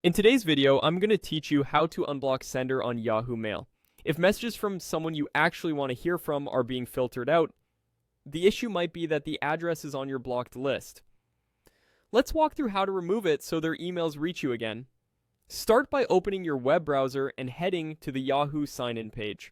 In today's video, I'm going to teach you how to unblock sender on Yahoo Mail. If messages from someone you actually want to hear from are being filtered out, the issue might be that the address is on your blocked list. Let's walk through how to remove it so their emails reach you again. Start by opening your web browser and heading to the Yahoo sign-in page.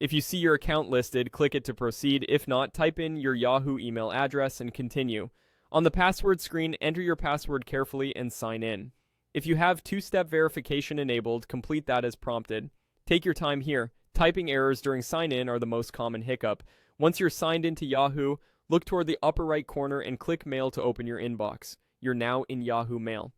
If you see your account listed, click it to proceed. If not, type in your Yahoo email address and continue. On the password screen, enter your password carefully and sign in. If you have two-step verification enabled, complete that as prompted. Take your time here. Typing errors during sign-in are the most common hiccup. Once you're signed into Yahoo, look toward the upper right corner and click Mail to open your inbox. You're now in Yahoo Mail.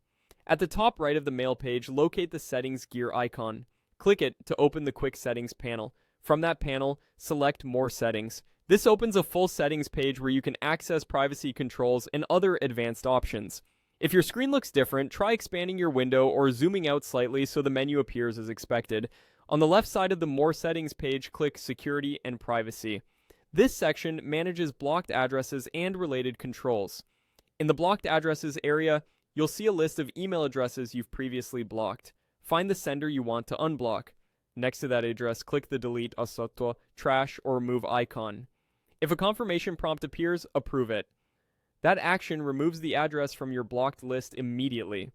At the top right of the Mail page, locate the Settings gear icon. Click it to open the Quick Settings panel. From that panel, select More Settings. This opens a full settings page where you can access privacy controls and other advanced options. If your screen looks different, try expanding your window or zooming out slightly so the menu appears as expected. On the left side of the More Settings page, click Security and Privacy. This section manages blocked addresses and related controls. In the blocked addresses area, you'll see a list of email addresses you've previously blocked. Find the sender you want to unblock. Next to that address, click the Delete Asotto, Trash, or Remove icon. If a confirmation prompt appears, approve it. That action removes the address from your blocked list immediately.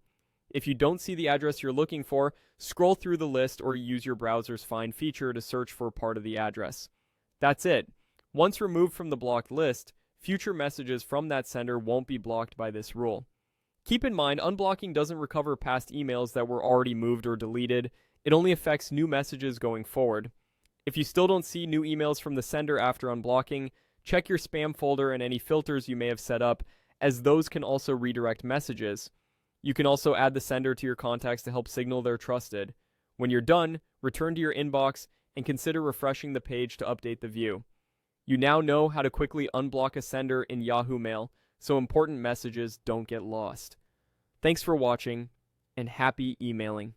If you don't see the address you're looking for, scroll through the list or use your browser's Find feature to search for part of the address. That's it. Once removed from the blocked list, future messages from that sender won't be blocked by this rule. Keep in mind, unblocking doesn't recover past emails that were already moved or deleted. It only affects new messages going forward. If you still don't see new emails from the sender after unblocking, check your spam folder and any filters you may have set up, as those can also redirect messages. You can also add the sender to your contacts to help signal they're trusted. When you're done, return to your inbox and consider refreshing the page to update the view. You now know how to quickly unblock a sender in Yahoo Mail, so important messages don't get lost. Thanks for watching, and happy emailing.